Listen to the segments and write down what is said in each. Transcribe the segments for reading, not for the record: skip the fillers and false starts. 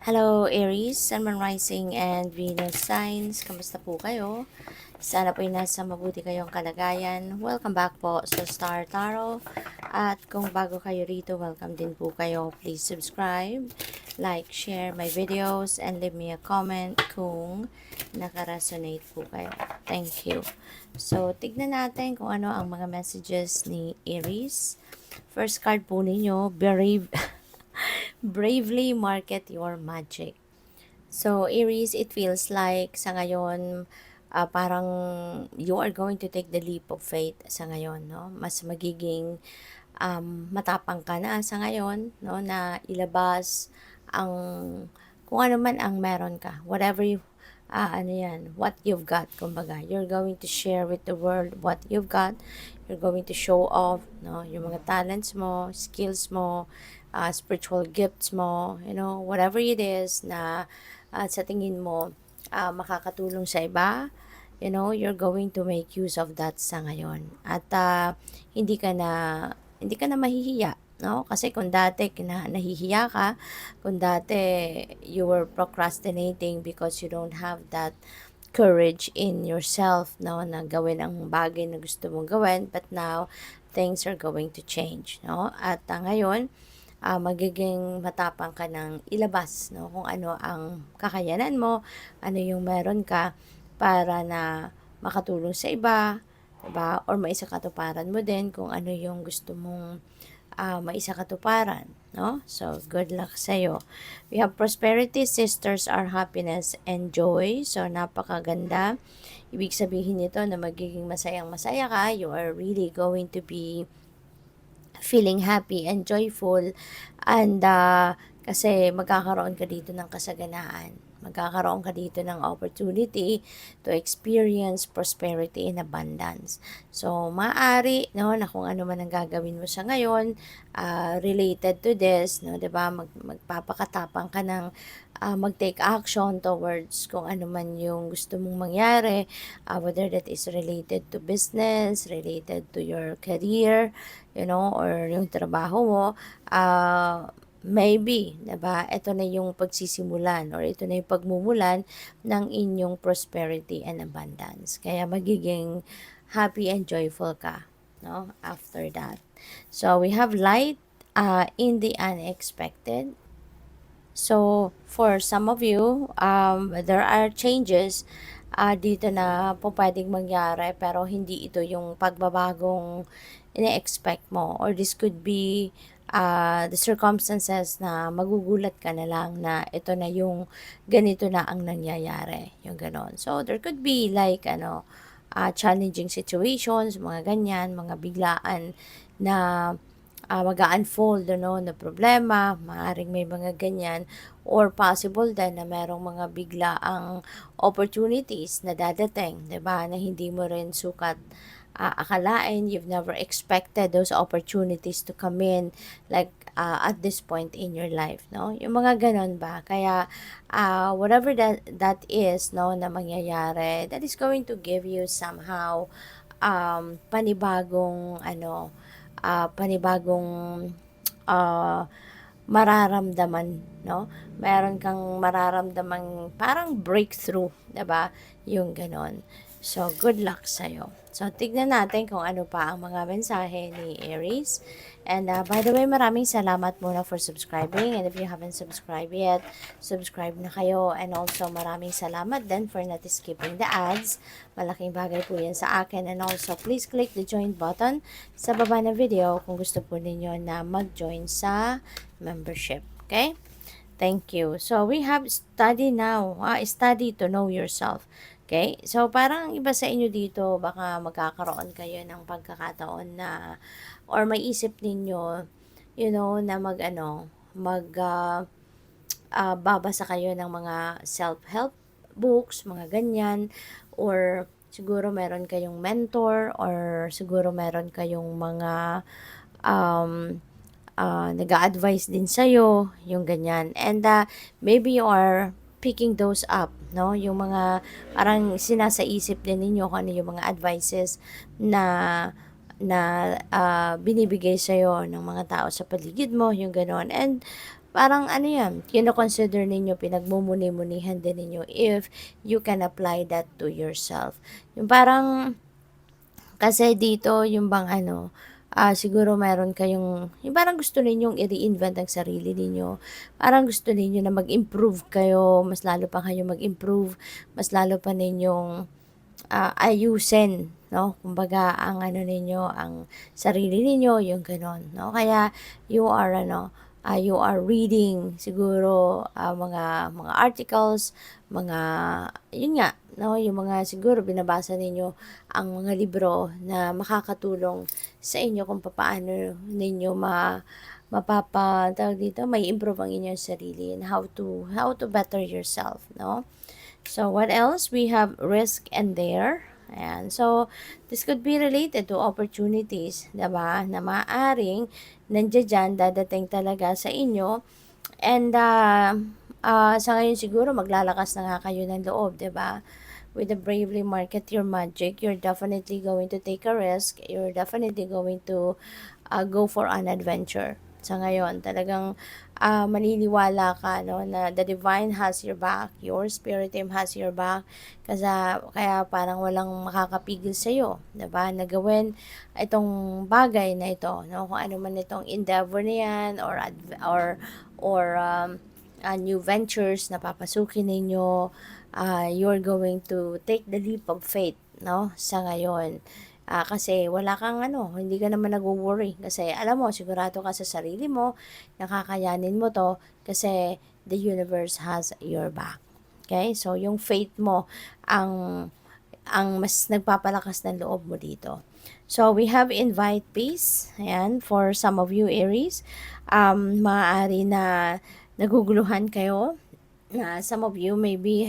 Hello Aries, Sun, Moon Rising, and Venus Signs. Kamusta po kayo? Sana po ay nasa mabuti kayong kalagayan. Welcome back po sa Star Tarot. At kung bago kayo rito, welcome din po kayo. Please subscribe, like, share my videos, and leave me a comment kung nakaresonate po kayo. Thank you. So, tignan natin kung ano ang mga messages ni Aries. First card po ninyo, Brave. Bravely market your magic. So, Aries, it feels like sa ngayon, parang you are going to take the leap of faith sa ngayon, no? Mas magiging matapang ka na sa ngayon, no? Na ilabas ang kung ano man ang meron ka. Whatever you, what you've got, kumbaga. You're going to share with the world what you've got. You're going to show off, no? Yung mga talents mo, skills mo, spiritual gifts mo, whatever it is na sa tingin mo makakatulong sa iba, you're going to make use of that sa ngayon. At hindi ka na mahihiya, no? Kasi kung dati nahihiya ka, kung dati you were procrastinating because you don't have that courage in yourself, no, na gawin ang bagay na gusto mong gawin, but now things are going to change, no? At ngayon, magiging matapang ka ng ilabas, no, kung ano ang kakayanan mo, ano yung meron ka para na makatulong sa iba, diba? Or maisakatuparan mo din kung ano yung gusto mong maisakatuparan, no? So, good luck sa'yo. We have prosperity, sisters are happiness and joy. So, napakaganda. Ibig sabihin nito na magiging masayang-masaya ka. You are really going to be feeling happy and joyful, and kasi magkakaroon ka dito ng kasaganaan, magkakaroon ka dito ng opportunity to experience prosperity and abundance. So maaari, no, na kung ano man ang gagawin mo sa ngayon related to this, no, 'di ba, magpapakatapang ka ng mag-take action towards kung ano man yung gusto mong mangyari, whether that is related to business, related to your career, or yung trabaho mo, maybe, diba, ito na yung pagsisimulan or ito na yung pagmumulan ng inyong prosperity and abundance. Kaya magiging happy and joyful ka, no, after that. So, we have light in the unexpected. So, for some of you, there are changes dito na po pwedeng mangyari, pero hindi ito yung pagbabagong ine-expect mo, or this could be the circumstances na magugulat ka na lang na ito na yung ganito na ang nangyayari, yung ganon. So, there could be like challenging situations, mga ganyan, mga biglaan na mag-unfold, na problema, maaaring may mga ganyan, or possible din na merong mga biglaang opportunities na dadating, 'di ba, na hindi mo rin sukat akalain. You've never expected those opportunities to come in, like at this point in your life, no? Yung mga ganon ba? Kaya whatever that is, no, na mangyayari, that is going to give you somehow panibagong panibagong uh, mararamdaman, no? Meron kang mararamdamang parang breakthrough, 'di ba? Yung ganon. So, good luck sa'yo. So, tignan natin kung ano pa ang mga mensahe ni Aries. And by the way, maraming salamat muna for subscribing. And if you haven't subscribed yet, subscribe na kayo. And also, maraming salamat din for not skipping the ads. Malaking bagay po yan sa akin. And also, please click the join button sa baba ng video kung gusto po ninyo na mag-join sa membership. Okay? Thank you. So, we have study now. Study to know yourself. Okay? So, parang iba sa inyo dito, baka magkakaroon kayo ng pagkakataon na, or may isip ninyo, na babasa kayo ng mga self-help books, mga ganyan, or siguro meron kayong mentor, or siguro meron kayong mga nag-a-advise din sa'yo, yung ganyan. And maybe you are picking those up, no? Yung mga parang sinasaisip din ninyo kung ano yung mga advices na binibigay sa'yo ng mga tao sa paligid mo, yung ganon. And parang ano yan, kino-consider ninyo, pinagmumuni-munihan din ninyo if you can apply that to yourself. Yung parang, kasi dito, yung bang ano, siguro meron kayong, yung parang gusto ninyong i-reinvent ang sarili ninyo. Parang gusto ninyo na mag-improve kayo, mas lalo pa kayo mag-improve, mas lalo pa ninyong ayusin, no? Kumbaga, ang ano ninyo, ang sarili ninyo, yung ganon, no? Kaya, you are reading siguro mga articles, mga, yun nga, no? Yung mga siguro binabasa ninyo ang mga libro na makakatulong sa inyo kung paano ninyo tawag dito, may improve ang inyong sarili and how to better yourself, no? So, what else? We have risk and dare. Ayan. So, this could be related to opportunities, diba? Na maaaring nandiyan dyan, dadating talaga sa inyo. And, sa ngayon siguro, maglalakas na nga kayo ng loob, diba? With the bravely market your magic, you're definitely going to take a risk. You're definitely going to go for an adventure. Sa ngayon, talagang maniniwala ka, no, na the divine has your back, your spirit team has your back, kasi kaya parang walang makakapigil sa iyo, 'di ba? Na gawin itong bagay na ito, no, kung ano man itong endeavor na 'yan or new ventures na papasukin ninyo, you're going to take the leap of faith, no, sa ngayon. Kasi wala kang ano, hindi ka naman nagwo-worry kasi alam mo, sigurado ka sa sarili mo, nakakayanin mo 'to kasi the universe has your back. Okay? So yung faith mo ang mas nagpapalakas ng loob mo dito. So we have invite peace. Ayan, for some of you Aries, maaari na naguguluhan kayo. Some of you may be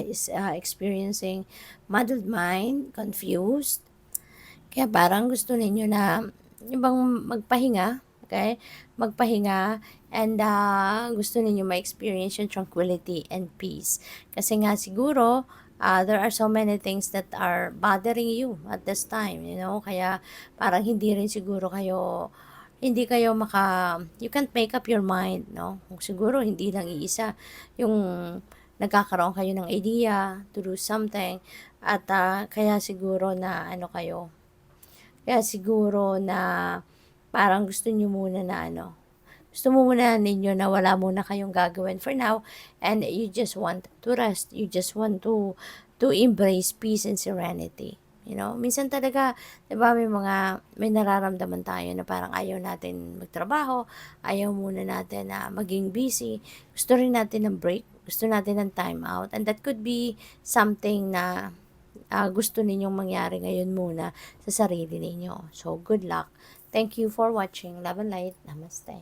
experiencing muddled mind, confused, kaya parang gusto ninyo na yung bang magpahinga, okay? Magpahinga and gusto ninyo ma-experience yung tranquility and peace. Kasi nga siguro, there are so many things that are bothering you at this time, you know? Kaya parang hindi rin siguro hindi kayo you can't make up your mind, no? Siguro hindi lang iisa yung nagkakaroon kayo ng idea to do something at kaya siguro na kaya siguro na parang gusto nyo muna na gusto mo muna ninyo na wala muna kayong gagawin for now and you just want to rest. You just want to embrace peace and serenity. You know, minsan talaga, 'di ba, may nararamdaman tayo na parang ayaw natin magtrabaho, ayaw muna natin na maging busy. Gusto rin natin ng break, gusto natin ng time out, and that could be something na gusto ninyong mangyari ngayon muna sa sarili ninyo. So, good luck. Thank you for watching. Love and light. Namaste.